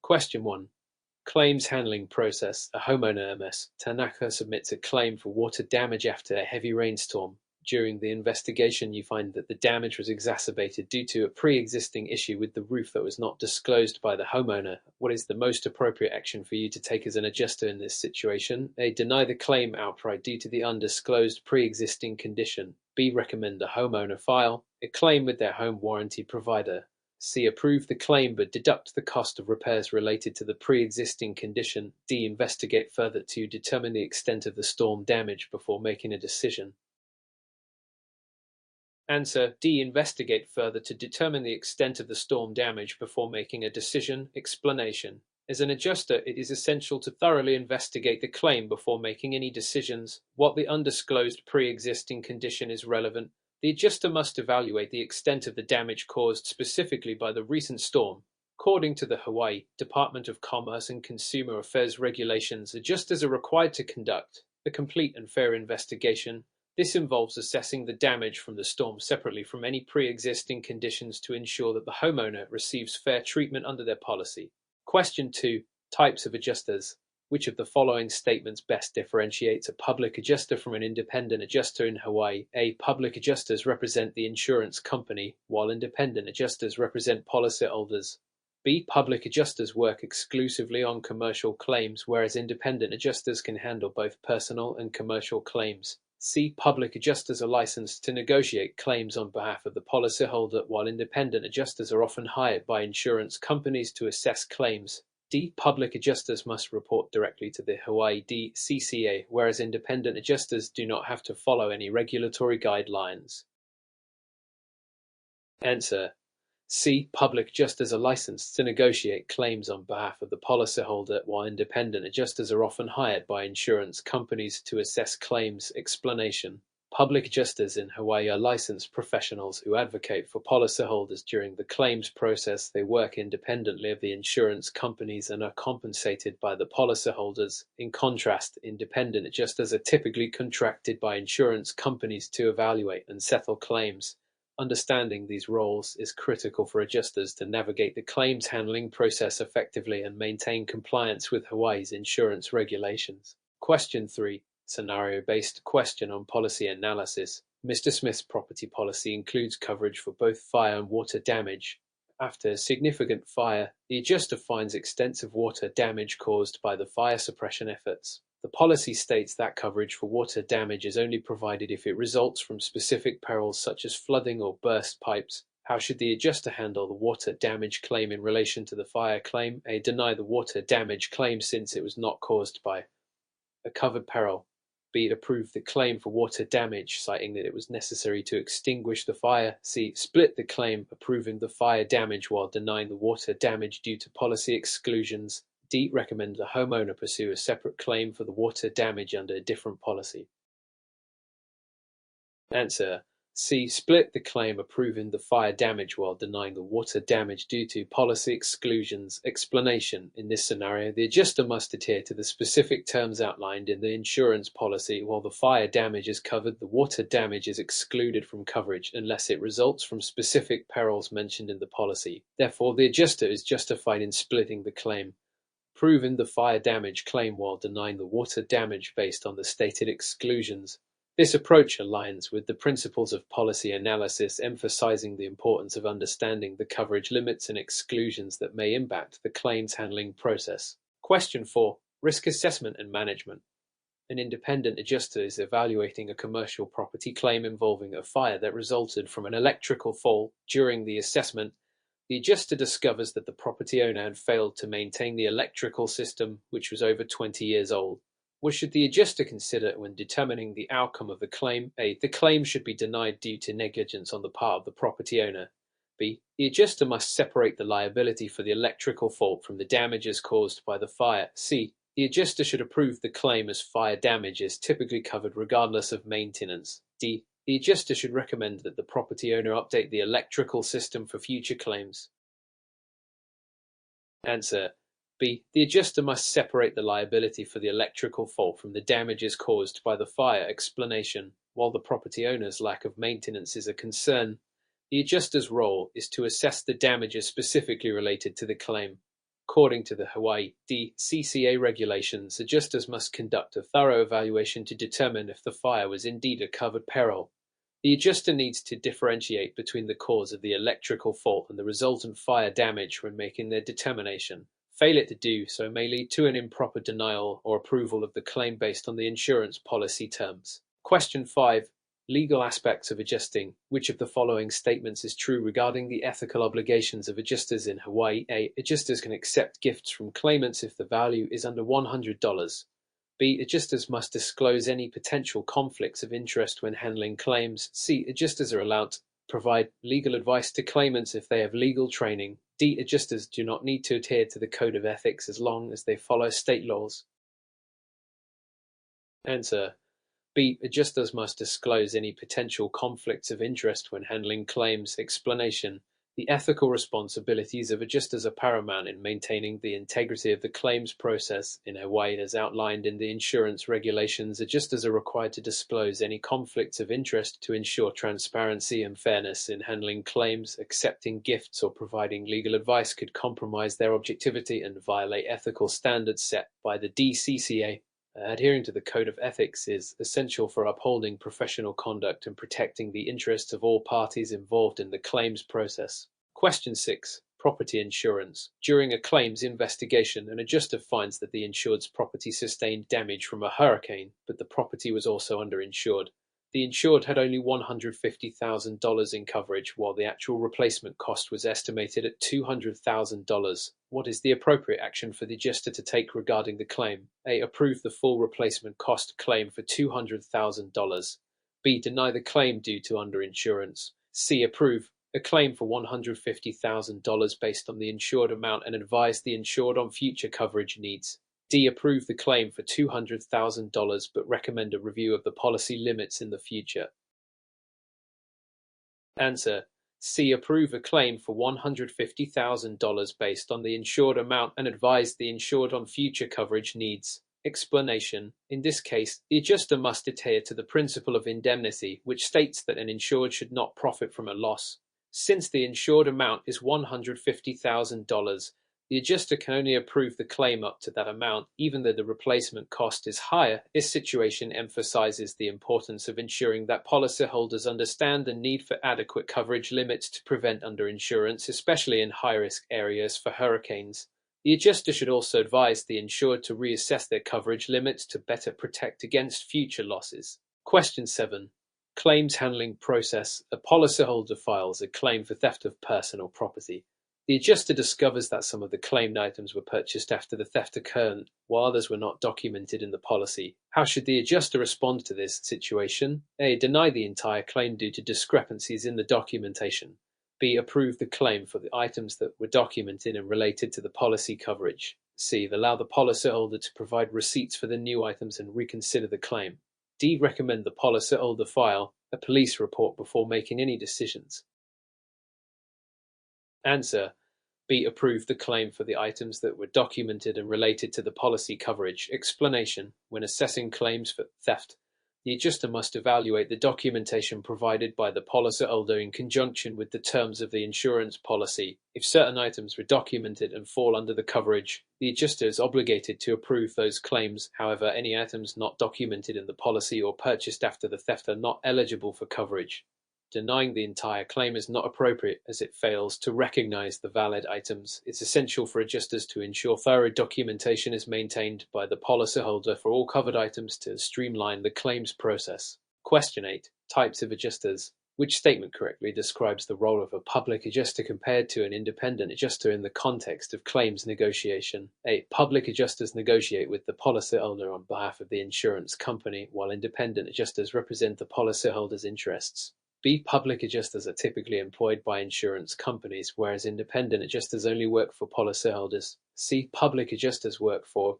Question 1. Claims handling process. A homeowner MS. Tanaka submits a claim for water damage after a heavy rainstorm. During the investigation, you find that the damage was exacerbated due to a pre-existing issue with the roof that was not disclosed by the homeowner. What is the most appropriate action for you to take as an adjuster in this situation? A. Deny the claim outright due to the undisclosed pre-existing condition. B. Recommend the homeowner file a claim with their home warranty provider. C. Approve the claim but deduct the cost of repairs related to the pre-existing condition. D. Investigate further to determine the extent of the storm damage before making a decision. Answer: D. Investigate further to determine the extent of the storm damage before making a decision. Explanation: as an adjuster, it is essential to thoroughly investigate the claim before making any decisions. What the undisclosed pre-existing condition is relevant. The adjuster must evaluate the extent of the damage caused specifically by the recent storm. According to the Hawaii Department of Commerce and Consumer Affairs regulations, adjusters are required to conduct a complete and fair investigation. This involves assessing the damage from the storm separately from any pre-existing conditions to ensure that the homeowner receives fair treatment under their policy. Question 2. Types of adjusters. Which of the following statements best differentiates a public adjuster from an independent adjuster in Hawaii? A. Public adjusters represent the insurance company, while independent adjusters represent policyholders. B. Public adjusters work exclusively on commercial claims, whereas independent adjusters can handle both personal and commercial claims. C. Public adjusters are licensed to negotiate claims on behalf of the policyholder, while independent adjusters are often hired by insurance companies to assess claims. D. Public adjusters must report directly to the Hawaii DCCA, whereas independent adjusters do not have to follow any regulatory guidelines. Answer: C. Public adjusters are licensed to negotiate claims on behalf of the policyholder, while independent adjusters are often hired by insurance companies to assess claims. Explanation: Public adjusters in Hawaii are licensed professionals who advocate for policyholders during the claims process. They work independently of the insurance companies and are compensated by the policyholders. In contrast, independent adjusters are typically contracted by insurance companies to evaluate and settle claims. Understanding these roles is critical for adjusters to navigate the claims handling process effectively and maintain compliance with Hawaii's insurance regulations. Question 3. Scenario-based question on policy analysis. Mr. Smith's property policy includes coverage for both fire and water damage. After a significant fire, the adjuster finds extensive water damage caused by the fire suppression efforts. The policy states that coverage for water damage is only provided if it results from specific perils such as flooding or burst pipes. How should the adjuster handle the water damage claim in relation to the fire claim? A. Deny the water damage claim since it was not caused by a covered peril. B. Approve the claim for water damage, citing that it was necessary to extinguish the fire. C. Split the claim, approving the fire damage while denying the water damage due to policy exclusions. D. Recommend the homeowner pursue a separate claim for the water damage under a different policy. Answer: C. Split the claim, approving the fire damage while denying the water damage due to policy exclusions. Explanation: in this scenario, the adjuster must adhere to the specific terms outlined in the insurance policy. While the fire damage is covered, the water damage is excluded from coverage unless it results from specific perils mentioned in the policy. Therefore, the adjuster is justified in splitting the claim, approving the fire damage claim while denying the water damage based on the stated exclusions. This approach aligns with the principles of policy analysis, emphasizing the importance of understanding the coverage limits and exclusions that may impact the claims handling process. Question 4. Risk assessment and management. An independent adjuster is evaluating a commercial property claim involving a fire that resulted from an electrical fault. During the assessment, the adjuster discovers that the property owner had failed to maintain the electrical system, which was over 20 years old. What should the adjuster consider when determining the outcome of the claim? A. The claim should be denied due to negligence on the part of the property owner. B. The adjuster must separate the liability for the electrical fault from the damages caused by the fire. C. The adjuster should approve the claim as fire damage is typically covered regardless of maintenance. D. The adjuster should recommend that the property owner update the electrical system for future claims. Answer: B. The adjuster must separate the liability for the electrical fault from the damages caused by the fire. Explanation: while the property owner's lack of maintenance is a concern, the adjuster's role is to assess the damages specifically related to the claim. According to the Hawaii DCCA regulations, adjusters must conduct a thorough evaluation to determine if the fire was indeed a covered peril. The adjuster needs to differentiate between the cause of the electrical fault and the resultant fire damage when making their determination. Failure to do so may lead to an improper denial or approval of the claim based on the insurance policy terms. Question 5. Legal aspects of adjusting. Which of the following statements is true regarding the ethical obligations of adjusters in Hawaii? A. Adjusters can accept gifts from claimants if the value is under $100. B. Adjusters must disclose any potential conflicts of interest when handling claims. C. Adjusters are allowed to provide legal advice to claimants if they have legal training. D. Adjusters do not need to adhere to the Code of Ethics as long as they follow state laws. Answer. B. Adjusters must disclose any potential conflicts of interest when handling claims. Explanation. The ethical responsibilities of adjusters are paramount in maintaining the integrity of the claims process. In Hawaii, as outlined in the insurance regulations, adjusters are required to disclose any conflicts of interest to ensure transparency and fairness in handling claims. Accepting gifts or providing legal advice could compromise their objectivity and violate ethical standards set by the DCCA. Adhering to the Code of Ethics is essential for upholding professional conduct and protecting the interests of all parties involved in the claims process. Question 6. Property insurance. During a claims investigation, an adjuster finds that the insured's property sustained damage from a hurricane, but the property was also underinsured. The insured had only $150,000 in coverage, while the actual replacement cost was estimated at $200,000. What is the appropriate action for the adjuster to take regarding the claim? A. Approve the full replacement cost claim for $200,000. B. Deny the claim due to underinsurance. C. Approve a claim for $150,000 based on the insured amount and advise the insured on future coverage needs. D. Approve the claim for $200,000 but recommend a review of the policy limits in the future. Answer. C. Approve a claim for $150,000 based on the insured amount and advise the insured on future coverage needs. Explanation. In this case, the adjuster must adhere to the principle of indemnity, which states that an insured should not profit from a loss. Since the insured amount is $150,000, the adjuster can only approve the claim up to that amount, even though the replacement cost is higher. This situation emphasizes the importance of ensuring that policyholders understand the need for adequate coverage limits to prevent underinsurance, especially in high-risk areas for hurricanes. The adjuster should also advise the insured to reassess their coverage limits to better protect against future losses. Question 7. Claims handling process. A policyholder files a claim for theft of personal property. The adjuster discovers that some of the claimed items were purchased after the theft occurred, while others were not documented in the policy. How should the adjuster respond to this situation? A. Deny the entire claim due to discrepancies in the documentation. B. Approve the claim for the items that were documented and related to the policy coverage. C. Allow the policyholder to provide receipts for the new items and reconsider the claim. D. Recommend the policyholder file a police report before making any decisions. Answer. B. Approve the claim for the items that were documented and related to the policy coverage. Explanation. When assessing claims for theft, the adjuster must evaluate the documentation provided by the policyholder in conjunction with the terms of the insurance policy. If certain items were documented and fall under the coverage, the adjuster is obligated to approve those claims. However, any items not documented in the policy or purchased after the theft are not eligible for coverage. Denying the entire claim is not appropriate as it fails to recognize the valid items. It's essential for adjusters to ensure thorough documentation is maintained by the policyholder for all covered items to streamline the claims process. Question 8. Types of adjusters. Which statement correctly describes the role of a public adjuster compared to an independent adjuster in the context of claims negotiation? A. Public adjusters negotiate with the policyholder on behalf of the insurance company, while independent adjusters represent the policyholder's interests. B. Public adjusters are typically employed by insurance companies, whereas independent adjusters only work for policyholders. C. Public adjusters work for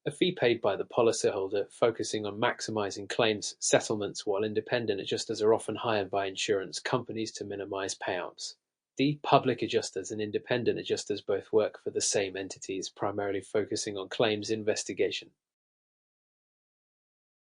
a fee paid by the policyholder, focusing on maximizing claims settlements, while independent adjusters are often hired by insurance companies to minimize payouts. D. Public adjusters and independent adjusters both work for the same entities, primarily focusing on claims investigation.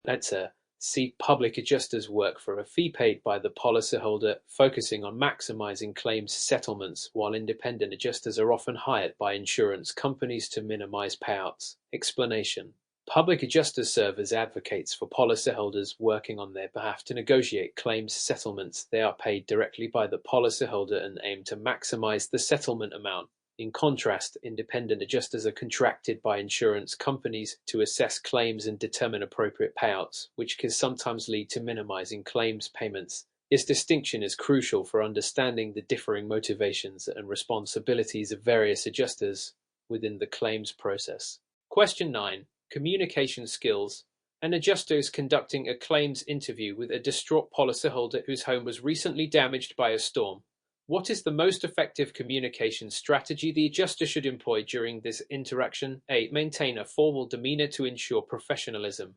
Answer. C. Public adjusters work for a fee paid by the policyholder, focusing on maximizing claims settlements, while independent adjusters are often hired by insurance companies to minimize payouts. Explanation. Public adjusters serve as advocates for policyholders working on their behalf to negotiate claims settlements. They are paid directly by the policyholder and aim to maximize the settlement amount. In contrast, independent adjusters are contracted by insurance companies to assess claims and determine appropriate payouts, which can sometimes lead to minimizing claims payments. This distinction is crucial for understanding the differing motivations and responsibilities of various adjusters within the claims process. Question 9. Communication skills. An adjuster is conducting a claims interview with a distraught policyholder whose home was recently damaged by a storm. What is the most effective communication strategy the adjuster should employ during this interaction? A. Maintain a formal demeanor to ensure professionalism.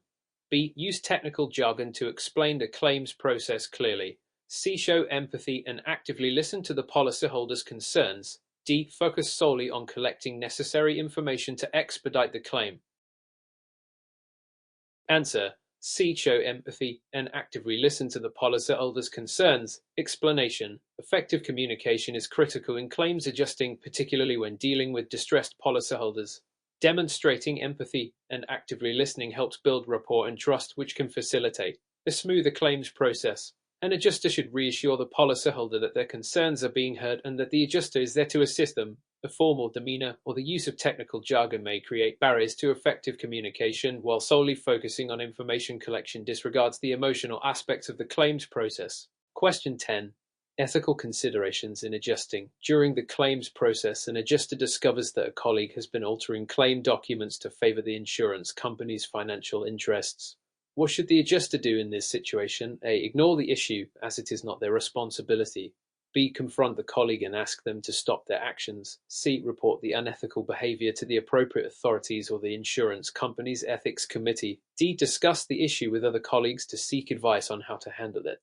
B. Use technical jargon to explain the claims process clearly. C. Show empathy and actively listen to the policyholder's concerns. D. Focus solely on collecting necessary information to expedite the claim. Answer. C. Show empathy and actively listen to the policyholder's concerns. Explanation. Effective communication is critical in claims adjusting, particularly when dealing with distressed policyholders. Demonstrating empathy and actively listening helps build rapport and trust, which can facilitate a smoother claims process. An adjuster should reassure the policyholder that their concerns are being heard and that the adjuster is there to assist them. A formal demeanor or the use of technical jargon may create barriers to effective communication, while solely focusing on information collection disregards the emotional aspects of the claims process. Question 10. Ethical considerations in adjusting. During the claims process, an adjuster discovers that a colleague has been altering claim documents to favor the insurance company's financial interests. What should the adjuster do in this situation? A. Ignore the issue, as it is not their responsibility. B. Confront the colleague and ask them to stop their actions. C. Report the unethical behavior to the appropriate authorities or the insurance company's ethics committee. D. Discuss the issue with other colleagues to seek advice on how to handle it.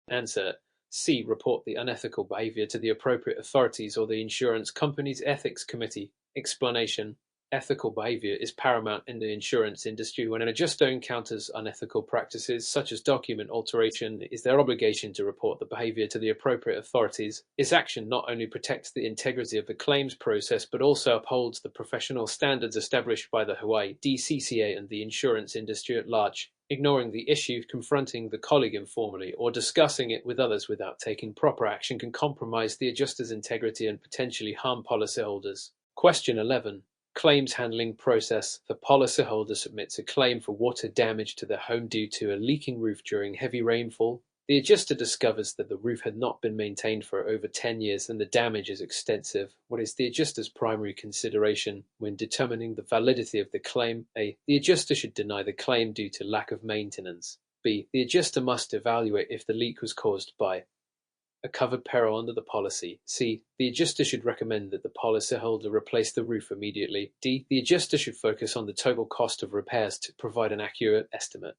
Answer. C. Report the unethical behavior to the appropriate authorities or the insurance company's ethics committee. Explanation. Ethical behavior is paramount in the insurance industry. When an adjuster encounters unethical practices, such as document alteration, it is their obligation to report the behavior to the appropriate authorities. This action not only protects the integrity of the claims process, but also upholds the professional standards established by the Hawaii DCCA and the insurance industry at large. Ignoring the issue, confronting the colleague informally, or discussing it with others without taking proper action can compromise the adjuster's integrity and potentially harm policyholders. Question 11. Claims handling process. The policyholder submits a claim for water damage to their home due to a leaking roof during heavy rainfall. The adjuster discovers that the roof had not been maintained for over 10 years and the damage is extensive. What is the adjuster's primary consideration when determining the validity of the claim? A. The adjuster should deny the claim due to lack of maintenance. B. The adjuster must evaluate if the leak was caused by a covered peril under the policy. C. The adjuster should recommend that the policyholder replace the roof immediately. D. The adjuster should focus on the total cost of repairs to provide an accurate estimate.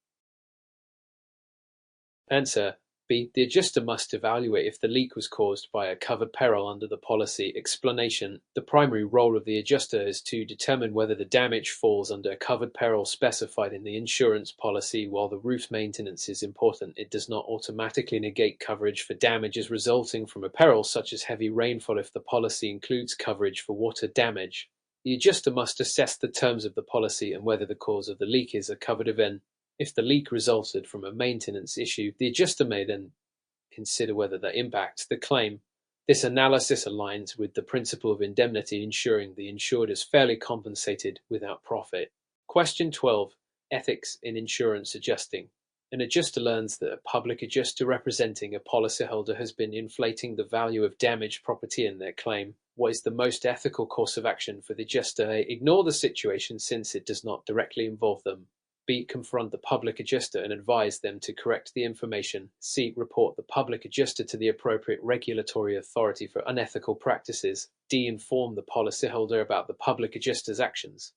Answer. B. The adjuster must evaluate if the leak was caused by a covered peril under the policy. Explanation. The primary role of the adjuster is to determine whether the damage falls under a covered peril specified in the insurance policy. While the roof's maintenance is important, it does not automatically negate coverage for damages resulting from a peril such as heavy rainfall if the policy includes coverage for water damage. The adjuster must assess the terms of the policy and whether the cause of the leak is a covered event. If the leak resulted from a maintenance issue, the adjuster may then consider whether that impacts the claim. This analysis aligns with the principle of indemnity, ensuring the insured is fairly compensated without profit. Question 12. Ethics in insurance adjusting. An adjuster learns that a public adjuster representing a policyholder has been inflating the value of damaged property in their claim. What is the most ethical course of action for the adjuster? A. Ignore the situation since it does not directly involve them. B. Confront the public adjuster and advise them to correct the information. C. Report the public adjuster to the appropriate regulatory authority for unethical practices. D. Inform the policyholder about the public adjuster's actions.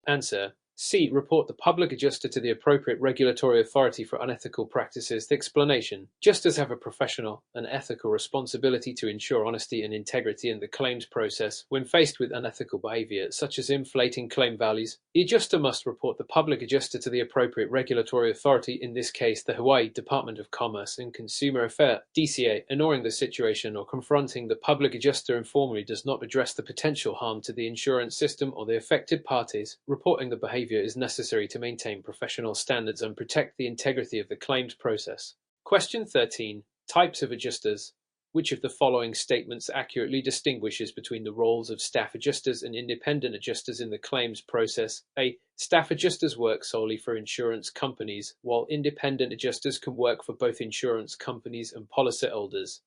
Answer. C. Report the public adjuster to the appropriate regulatory authority for unethical practices. The explanation. Adjusters have a professional and ethical responsibility to ensure honesty and integrity in the claims process. When faced with unethical behavior, such as inflating claim values, the adjuster must report the public adjuster to the appropriate regulatory authority, in this case the Hawaii Department of Commerce and Consumer Affairs, DCA. Ignoring the situation or confronting the public adjuster informally does not address the potential harm to the insurance system or the affected parties. Reporting the behavior is necessary to maintain professional standards and protect the integrity of the claims process. Question 13. Types of adjusters. Which of the following statements accurately distinguishes between the roles of staff adjusters and independent adjusters in the claims process? A. Staff adjusters work solely for insurance companies, while independent adjusters can work for both insurance companies and policyholders.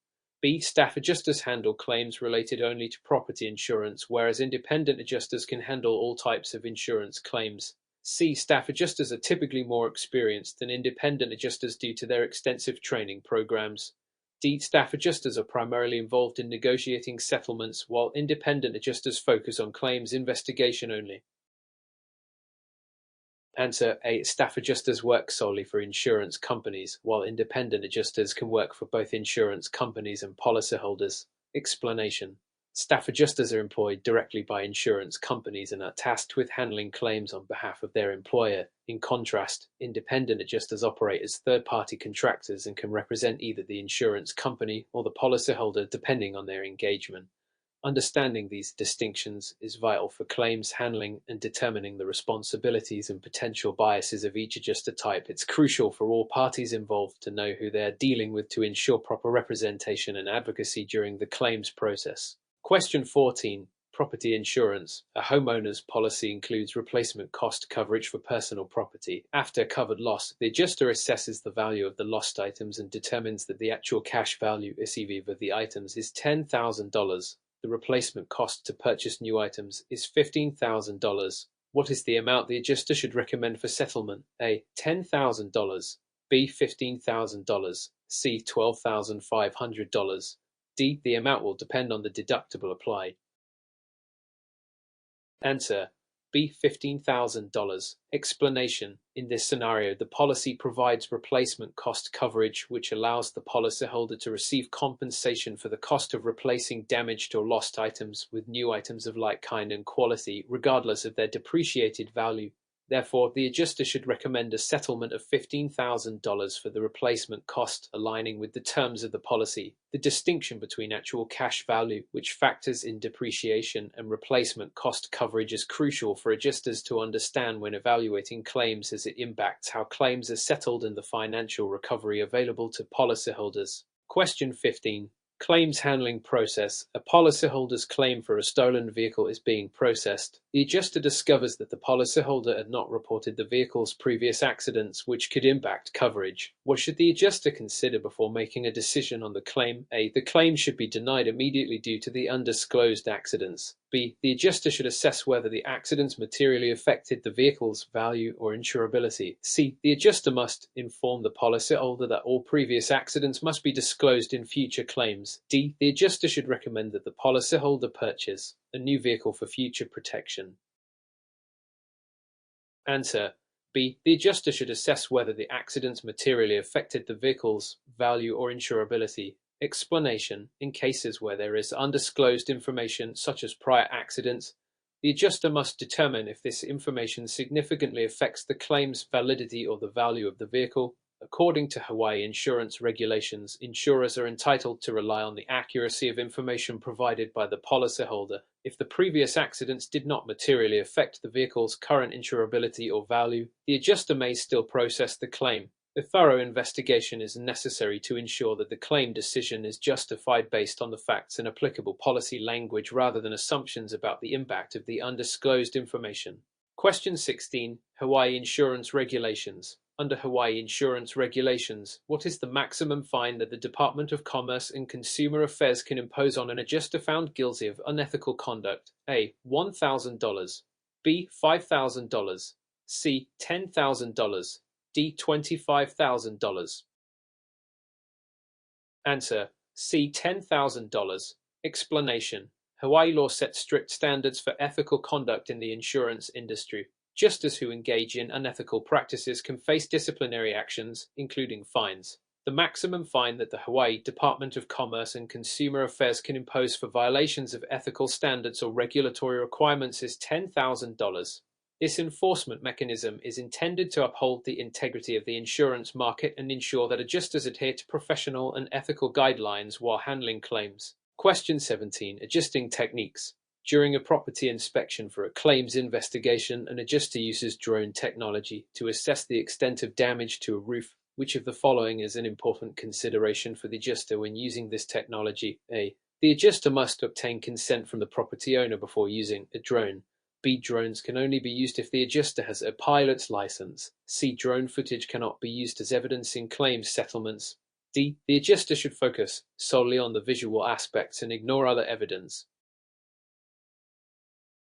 B. Staff adjusters handle claims related only to property insurance, whereas independent adjusters can handle all types of insurance claims. C. Staff adjusters are typically more experienced than independent adjusters due to their extensive training programs. D. Staff adjusters are primarily involved in negotiating settlements, while independent adjusters focus on claims investigation only. Answer A. Staff adjusters work solely for insurance companies, while independent adjusters can work for both insurance companies and policyholders. Explanation. Staff adjusters are employed directly by insurance companies and are tasked with handling claims on behalf of their employer. In contrast, independent adjusters operate as third-party contractors and can represent either the insurance company or the policyholder depending on their engagement. Understanding these distinctions is vital for claims handling and determining the responsibilities and potential biases of each adjuster type. It's crucial for all parties involved to know who they are dealing with to ensure proper representation and advocacy during the claims process. Question 14. Property insurance. A homeowner's policy includes replacement cost coverage for personal property. After covered loss, the adjuster assesses the value of the lost items and determines that the actual cash value, SEV, of the items is $10,000. The replacement cost to purchase new items is $15,000. What is the amount the adjuster should recommend for settlement? A. $10,000. B. $15,000. C. $12,500. D. The amount will depend on the deductible applied. Answer. B. $15,000. Explanation. In this scenario, the policy provides replacement cost coverage, which allows the policyholder to receive compensation for the cost of replacing damaged or lost items with new items of like kind and quality, regardless of their depreciated value. Therefore, the adjuster should recommend a settlement of $15,000 for the replacement cost, aligning with the terms of the policy. The distinction between actual cash value, which factors in depreciation, and replacement cost coverage is crucial for adjusters to understand when evaluating claims, as it impacts how claims are settled and the financial recovery available to policyholders. Question 15. Claims handling process. A policyholder's claim for a stolen vehicle is being processed. The adjuster discovers that the policyholder had not reported the vehicle's previous accidents, which could impact coverage. What should the adjuster consider before making a decision on the claim? A. The claim should be denied immediately due to the undisclosed accidents. B. The adjuster should assess whether the accidents materially affected the vehicle's value or insurability. C. The adjuster must inform the policyholder that all previous accidents must be disclosed in future claims. D. The adjuster should recommend that the policyholder purchase a new vehicle for future protection. Answer. B. The adjuster should assess whether the accidents materially affected the vehicle's value or insurability. Explanation. In cases where there is undisclosed information, such as prior accidents, the adjuster must determine if this information significantly affects the claim's validity or the value of the vehicle. According to Hawaii insurance regulations, insurers are entitled to rely on the accuracy of information provided by the policyholder. If the previous accidents did not materially affect the vehicle's current insurability or value, the adjuster may still process the claim. A thorough investigation is necessary to ensure that the claim decision is justified based on the facts and applicable policy language rather than assumptions about the impact of the undisclosed information. Question 16. Hawaii insurance regulations. Under Hawaii insurance regulations, what is the maximum fine that the Department of Commerce and Consumer Affairs can impose on an adjuster found guilty of unethical conduct? A. $1,000. B. $5,000. C. $10,000. D. $25,000. Answer. C. $10,000. Explanation. Hawaii law sets strict standards for ethical conduct in the insurance industry. Adjusters who engage in unethical practices can face disciplinary actions, including fines. The maximum fine that the Hawaii Department of Commerce and Consumer Affairs can impose for violations of ethical standards or regulatory requirements is $10,000. This enforcement mechanism is intended to uphold the integrity of the insurance market and ensure that adjusters adhere to professional and ethical guidelines while handling claims. Question 17. Adjusting techniques. During a property inspection for a claims investigation, an adjuster uses drone technology to assess the extent of damage to a roof. Which of the following is an important consideration for the adjuster when using this technology? A. The adjuster must obtain consent from the property owner before using a drone. B. Drones can only be used if the adjuster has a pilot's license. C. Drone footage cannot be used as evidence in claims settlements. D. The adjuster should focus solely on the visual aspects and ignore other evidence.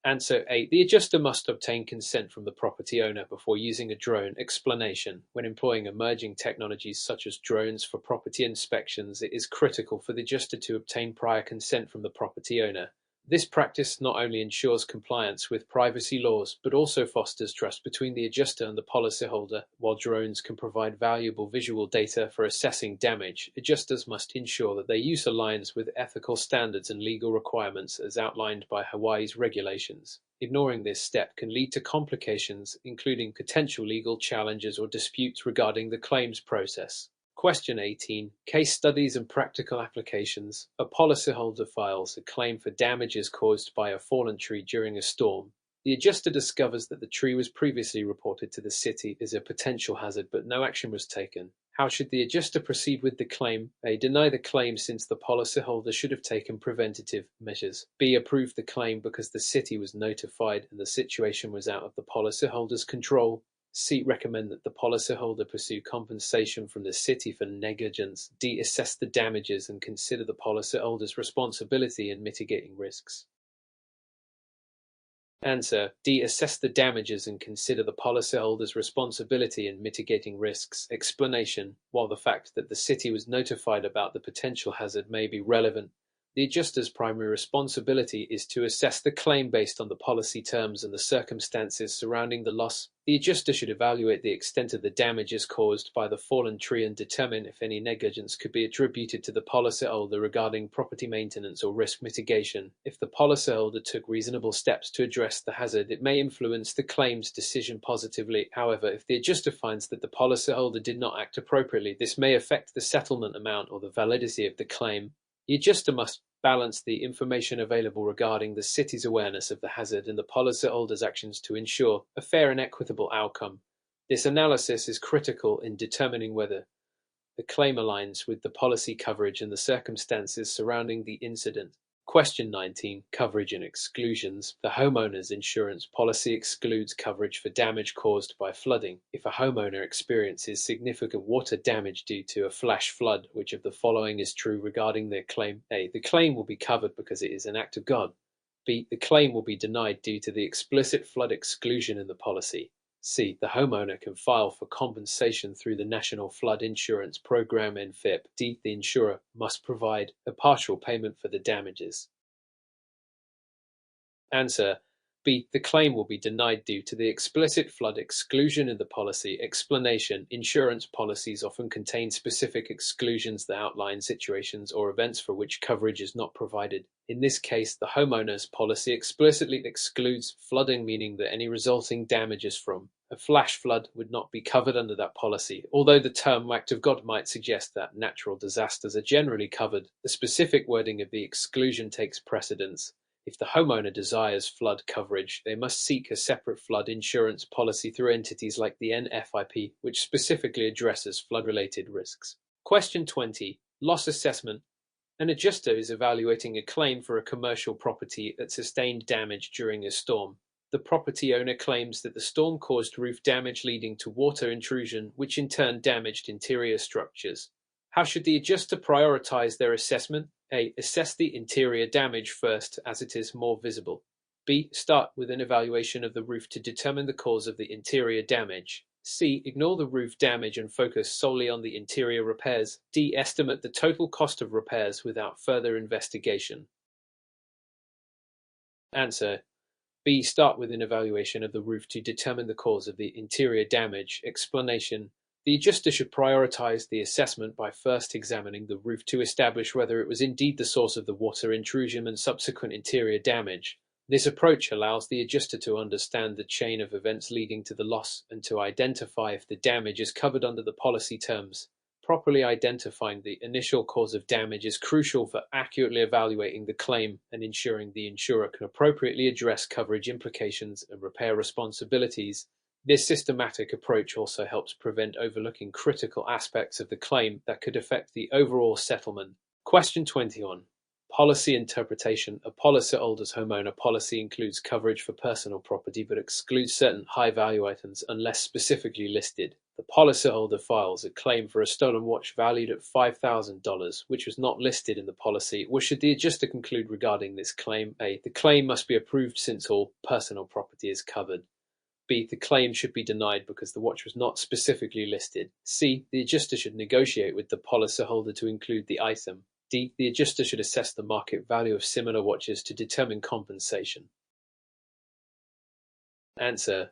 Answer A. The adjuster must obtain consent from the property owner before using a drone. Explanation. When employing emerging technologies such as drones for property inspections, it is critical for the adjuster to obtain prior consent from the property owner. This practice not only ensures compliance with privacy laws, but also fosters trust between the adjuster and the policyholder. While drones can provide valuable visual data for assessing damage, adjusters must ensure that their use aligns with ethical standards and legal requirements as outlined by Hawaii's regulations. Ignoring this step can lead to complications, including potential legal challenges or disputes regarding the claims process. Question 18. Case studies and practical applications. A policyholder files a claim for damages caused by a fallen tree during a storm. The adjuster discovers that the tree was previously reported to the city as a potential hazard, but no action was taken. How should the adjuster proceed with the claim? A. Deny the claim since the policyholder should have taken preventative measures. B. Approve the claim because the city was notified and the situation was out of the policyholder's control. C. Recommend that the policyholder pursue compensation from the city for negligence. D. Assess the damages and consider the policyholder's responsibility in mitigating risks. Answer. D. Assess the damages and consider the policyholder's responsibility in mitigating risks. Explanation. While the fact that the city was notified about the potential hazard may be relevant, the adjuster's primary responsibility is to assess the claim based on the policy terms and the circumstances surrounding the loss. The adjuster should evaluate the extent of the damages caused by the fallen tree and determine if any negligence could be attributed to the policyholder regarding property maintenance or risk mitigation. If the policyholder took reasonable steps to address the hazard, it may influence the claim's decision positively. However, if the adjuster finds that the policyholder did not act appropriately, this may affect the settlement amount or the validity of the claim. The adjuster must balance the information available regarding the city's awareness of the hazard and the policyholder's actions to ensure a fair and equitable outcome. This analysis is critical in determining whether the claim aligns with the policy coverage and the circumstances surrounding the incident. Question 19. Coverage and exclusions. The homeowner's insurance policy excludes coverage for damage caused by flooding. If a homeowner experiences significant water damage due to a flash flood, which of the following is true regarding their claim? A. The claim will be covered because it is an act of God. B. The claim will be denied due to the explicit flood exclusion in the policy. C. The homeowner can file for compensation through the National Flood Insurance Program (NFIP). D. The insurer must provide a partial payment for the damages. Answer. B. The claim will be denied due to the explicit flood exclusion in the policy. Explanation. Insurance policies often contain specific exclusions that outline situations or events for which coverage is not provided. In this case, the homeowner's policy explicitly excludes flooding, meaning that any resulting damages from a flash flood would not be covered under that policy. Although the term act of God might suggest that natural disasters are generally covered, the specific wording of the exclusion takes precedence. If the homeowner desires flood coverage, they must seek a separate flood insurance policy through entities like the NFIP, which specifically addresses flood-related risks. Question 20. Loss assessment. An adjuster is evaluating a claim for a commercial property that sustained damage during a storm. The property owner claims that the storm caused roof damage leading to water intrusion, which in turn damaged interior structures. How should the adjuster prioritize their assessment? A. Assess the interior damage first, as it is more visible. B. Start with an evaluation of the roof to determine the cause of the interior damage. C. Ignore the roof damage and focus solely on the interior repairs. D. Estimate the total cost of repairs without further investigation. Answer. B. Start with an evaluation of the roof to determine the cause of the interior damage. Explanation: the adjuster should prioritize the assessment by first examining the roof to establish whether it was indeed the source of the water intrusion and subsequent interior damage. This approach allows the adjuster to understand the chain of events leading to the loss and to identify if the damage is covered under the policy terms. Properly identifying the initial cause of damage is crucial for accurately evaluating the claim and ensuring the insurer can appropriately address coverage implications and repair responsibilities. This systematic approach also helps prevent overlooking critical aspects of the claim that could affect the overall settlement. Question 21. Policy interpretation. A policyholder's homeowner policy includes coverage for personal property but excludes certain high-value items unless specifically listed. The policyholder files a claim for a stolen watch valued at $5,000, which was not listed in the policy. What should the adjuster conclude regarding this claim? A. The claim must be approved since all personal property is covered. B. The claim should be denied because the watch was not specifically listed. C. The adjuster should negotiate with the policyholder to include the item. D. The adjuster should assess the market value of similar watches to determine compensation. Answer: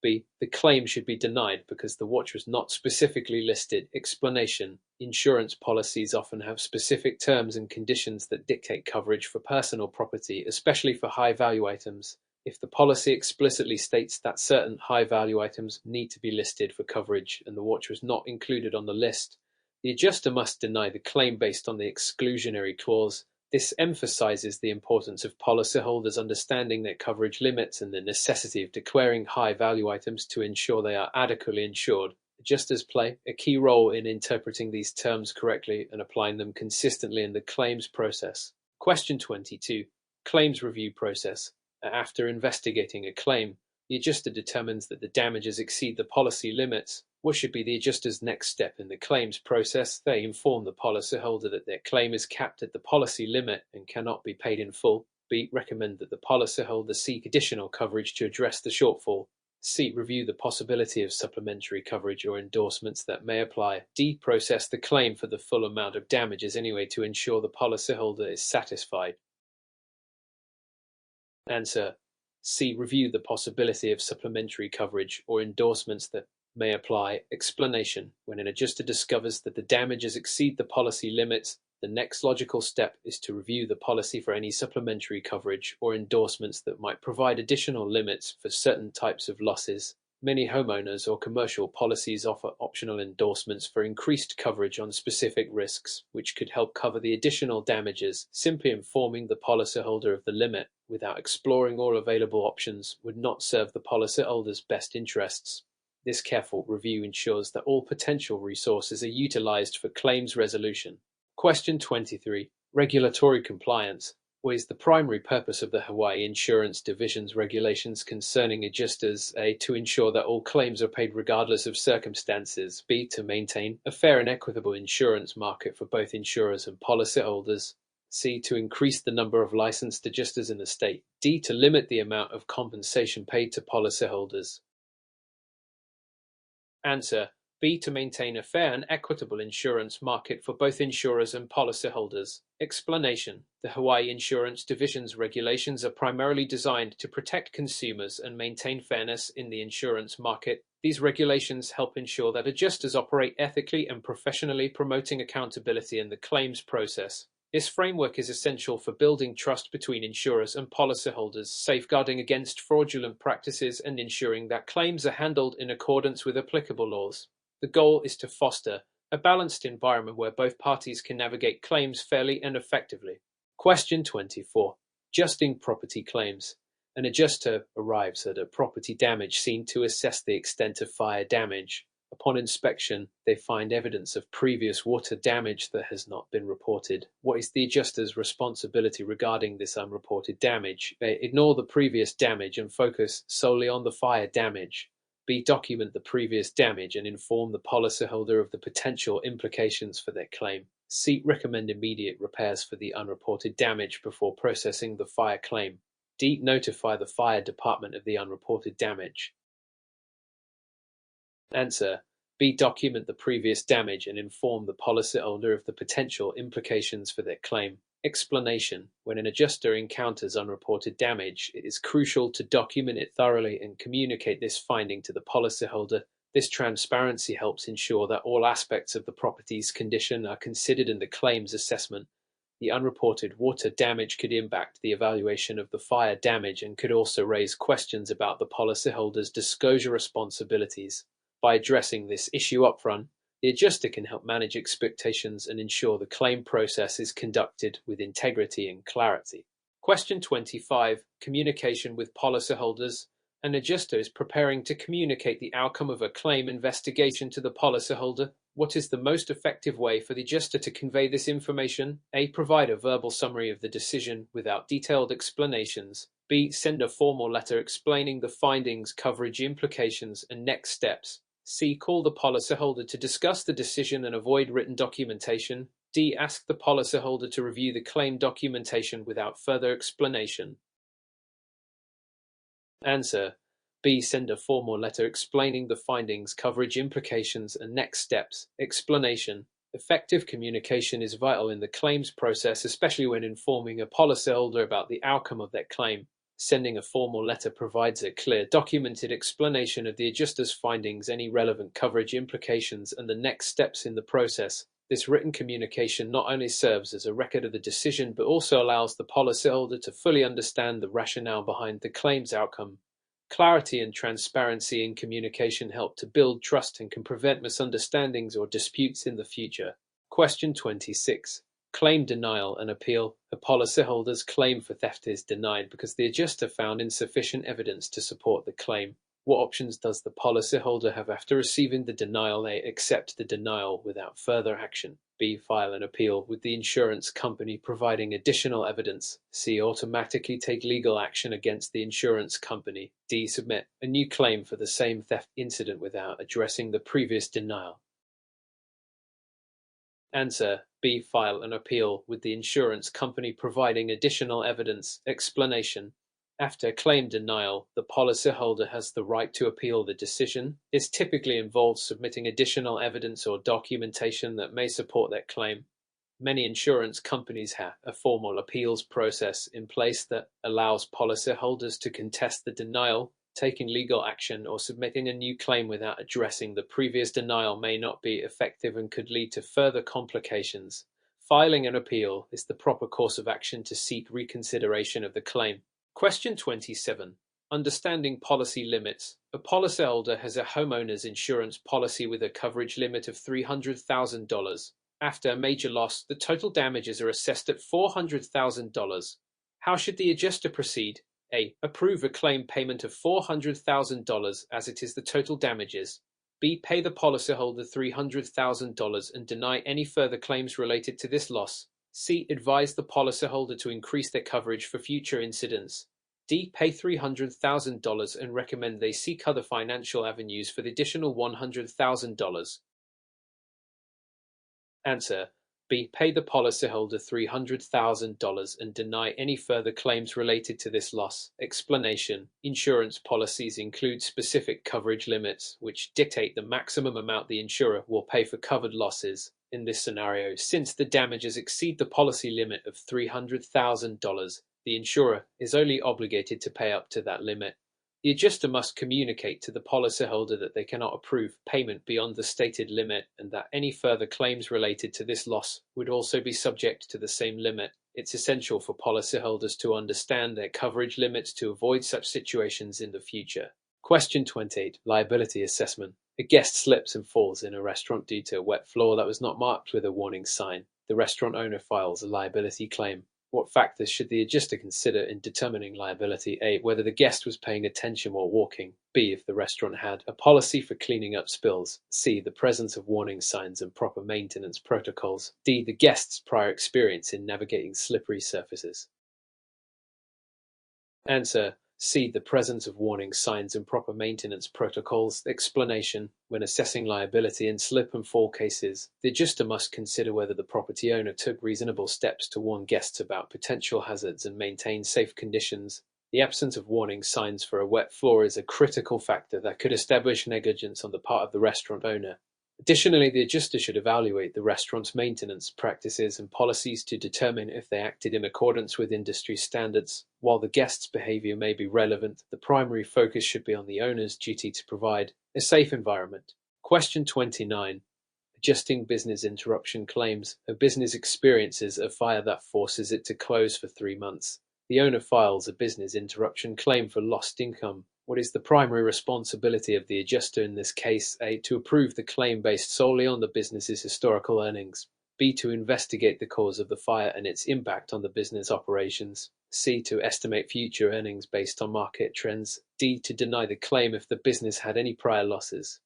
B. The claim should be denied because the watch was not specifically listed. Explanation: insurance policies often have specific terms and conditions that dictate coverage for personal property, especially for high-value items. If the policy explicitly states that certain high-value items need to be listed for coverage and the watch was not included on the list, the adjuster must deny the claim based on the exclusionary clause. This emphasizes the importance of policyholders understanding their coverage limits and the necessity of declaring high-value items to ensure they are adequately insured. Adjusters play a key role in interpreting these terms correctly and applying them consistently in the claims process. Question 22. Claims review process. After investigating a claim, the adjuster determines that the damages exceed the policy limits. What should be the adjuster's next step in the claims process? They inform the policyholder that their claim is capped at the policy limit and cannot be paid in full. B. Recommend that the policyholder seek additional coverage to address the shortfall. C. Review the possibility of supplementary coverage or endorsements that may apply. D. Process the claim for the full amount of damages anyway to ensure the policyholder is satisfied. Answer: C. Review the possibility of supplementary coverage or endorsements that may apply. Explanation: when an adjuster discovers that the damages exceed the policy limits, the next logical step is to review the policy for any supplementary coverage or endorsements that might provide additional limits for certain types of losses. Many homeowners or commercial policies offer optional endorsements for increased coverage on specific risks, which could help cover the additional damages. Simply informing the policyholder of the limit without exploring all available options would not serve the policyholder's best interests. This careful review ensures that all potential resources are utilized for claims resolution. Question 23. Regulatory compliance. What is the primary purpose of the Hawaii Insurance Division's regulations concerning adjusters? A. To ensure that all claims are paid regardless of circumstances. B. To maintain a fair and equitable insurance market for both insurers and policyholders. C. To increase the number of licensed adjusters in the state. D. To limit the amount of compensation paid to policyholders. Answer: B. To maintain a fair and equitable insurance market for both insurers and policyholders. Explanation: the Hawaii Insurance Division's regulations are primarily designed to protect consumers and maintain fairness in the insurance market. These regulations help ensure that adjusters operate ethically and professionally, promoting accountability in the claims process. This framework is essential for building trust between insurers and policyholders, safeguarding against fraudulent practices and ensuring that claims are handled in accordance with applicable laws. The goal is to foster a balanced environment where both parties can navigate claims fairly and effectively. Question 24. Adjusting property claims. An adjuster arrives at a property damage scene to assess the extent of fire damage. Upon inspection, they find evidence of previous water damage that has not been reported. What is the adjuster's responsibility regarding this unreported damage? A. Ignore the previous damage and focus solely on the fire damage. B. Document the previous damage and inform the policyholder of the potential implications for their claim. C. Recommend immediate repairs for the unreported damage before processing the fire claim. D. Notify the fire department of the unreported damage. Answer: B. Document the previous damage and inform the policyholder of the potential implications for their claim. Explanation: when an adjuster encounters unreported damage, it is crucial to document it thoroughly and communicate this finding to the policyholder. This transparency helps ensure that all aspects of the property's condition are considered in the claims assessment. The unreported water damage could impact the evaluation of the fire damage and could also raise questions about the policyholder's disclosure responsibilities. By addressing this issue upfront, the adjuster can help manage expectations and ensure the claim process is conducted with integrity and clarity. Question 25. Communication with policyholders. An adjuster is preparing to communicate the outcome of a claim investigation to the policyholder. What is the most effective way for the adjuster to convey this information? A. Provide a verbal summary of the decision without detailed explanations. B. Send a formal letter explaining the findings, coverage implications, and next steps. C. Call the policyholder to discuss the decision and avoid written documentation. D. Ask the policyholder to review the claim documentation without further explanation. Answer: B. Send a formal letter explaining the findings, coverage implications, and next steps. Explanation: effective communication is vital in the claims process, especially when informing a policyholder about the outcome of their claim. Sending a formal letter provides a clear, documented explanation of the adjuster's findings, any relevant coverage implications, and the next steps in the process. This written communication not only serves as a record of the decision, but also allows the policyholder to fully understand the rationale behind the claim's outcome. Clarity and transparency in communication help to build trust and can prevent misunderstandings or disputes in the future. Question 26. Claim denial and appeal. A policyholder's claim for theft is denied because the adjuster found insufficient evidence to support the claim. What options does the policyholder have after receiving the denial? A. Accept the denial without further action. B. File an appeal with the insurance company providing additional evidence. C. Automatically take legal action against the insurance company. D. Submit a new claim for the same theft incident without addressing the previous denial. Answer: B. File an appeal with the insurance company providing additional evidence. Explanation: after claim denial, the policyholder has the right to appeal the decision. This typically involves submitting additional evidence or documentation that may support their claim. Many insurance companies have a formal appeals process in place that allows policyholders to contest the denial. Taking legal action or submitting a new claim without addressing the previous denial may not be effective and could lead to further complications. Filing an appeal is the proper course of action to seek reconsideration of the claim. Question 27. Understanding policy limits. A policyholder has a homeowner's insurance policy with a coverage limit of $300,000. After a major loss, the total damages are assessed at $400,000. How should the adjuster proceed? A. Approve a claim payment of $400,000 as it is the total damages. B. Pay the policyholder $300,000 and deny any further claims related to this loss. C. Advise the policyholder to increase their coverage for future incidents. D. Pay $300,000 and recommend they seek other financial avenues for the additional $100,000. Answer: B. Pay the policyholder $300,000 and deny any further claims related to this loss. Explanation: insurance policies include specific coverage limits, which dictate the maximum amount the insurer will pay for covered losses. In this scenario, since the damages exceed the policy limit of $300,000, the insurer is only obligated to pay up to that limit. The adjuster must communicate to the policyholder that they cannot approve payment beyond the stated limit and that any further claims related to this loss would also be subject to the same limit. It's essential for policyholders to understand their coverage limits to avoid such situations in the future. Question 28. Liability assessment. A guest slips and falls in a restaurant due to a wet floor that was not marked with a warning sign. The restaurant owner files a liability claim. What factors should the adjuster consider in determining liability? A. Whether the guest was paying attention while walking. B. If the restaurant had a policy for cleaning up spills. C. The presence of warning signs and proper maintenance protocols. D. The guest's prior experience in navigating slippery surfaces. Answer: C. The presence of warning signs and proper maintenance protocols. Explanation: when assessing liability in slip and fall cases, the adjuster must consider whether the property owner took reasonable steps to warn guests about potential hazards and maintain safe conditions. The absence of warning signs for a wet floor is a critical factor that could establish negligence on the part of the restaurant owner. Additionally, the adjuster should evaluate the restaurant's maintenance practices and policies to determine if they acted in accordance with industry standards. While the guest's behavior may be relevant, the primary focus should be on the owner's duty to provide a safe environment. Question 29. Adjusting business interruption claims. A business experiences a fire that forces it to close for 3 months. The owner files a business interruption claim for lost income. What is the primary responsibility of the adjuster in this case? A. To approve the claim based solely on the business's historical earnings. B. To investigate the cause of the fire and its impact on the business operations. C. To estimate future earnings based on market trends. D. To deny the claim if the business had any prior losses.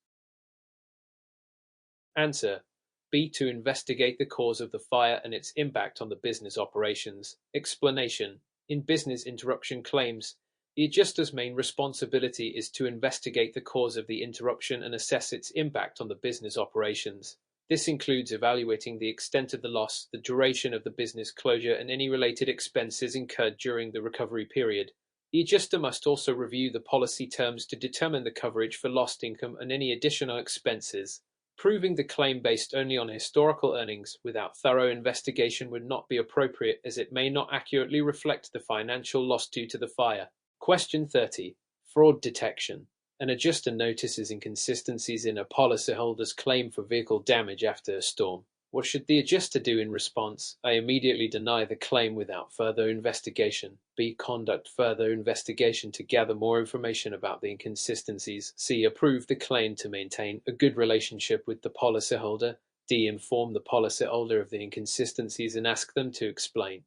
Answer: B. To investigate the cause of the fire and its impact on the business operations. Explanation: in business interruption claims, the adjuster's main responsibility is to investigate the cause of the interruption and assess its impact on the business operations. This includes evaluating the extent of the loss, the duration of the business closure, and any related expenses incurred during the recovery period. The adjuster must also review the policy terms to determine the coverage for lost income and any additional expenses. Proving the claim based only on historical earnings without thorough investigation would not be appropriate, as it may not accurately reflect the financial loss due to the fire. Question 30. Fraud detection. An adjuster notices inconsistencies in a policyholder's claim for vehicle damage after a storm. What should the adjuster do in response? A. Immediately deny the claim without further investigation. B. Conduct further investigation to gather more information about the inconsistencies. C. Approve the claim to maintain a good relationship with the policyholder. D. Inform the policyholder of the inconsistencies and ask them to explain.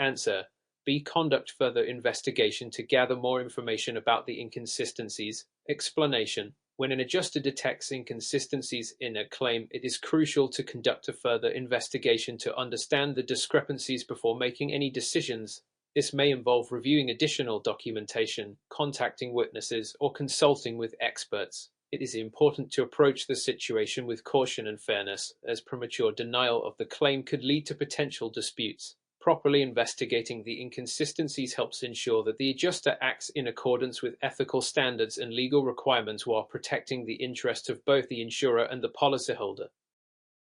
Answer: B. Conduct further investigation to gather more information about the inconsistencies. Explanation: when an adjuster detects inconsistencies in a claim, it is crucial to conduct a further investigation to understand the discrepancies before making any decisions. This may involve reviewing additional documentation, contacting witnesses, or consulting with experts. It is important to approach the situation with caution and fairness, as premature denial of the claim could lead to potential disputes. Properly investigating the inconsistencies helps ensure that the adjuster acts in accordance with ethical standards and legal requirements while protecting the interests of both the insurer and the policyholder.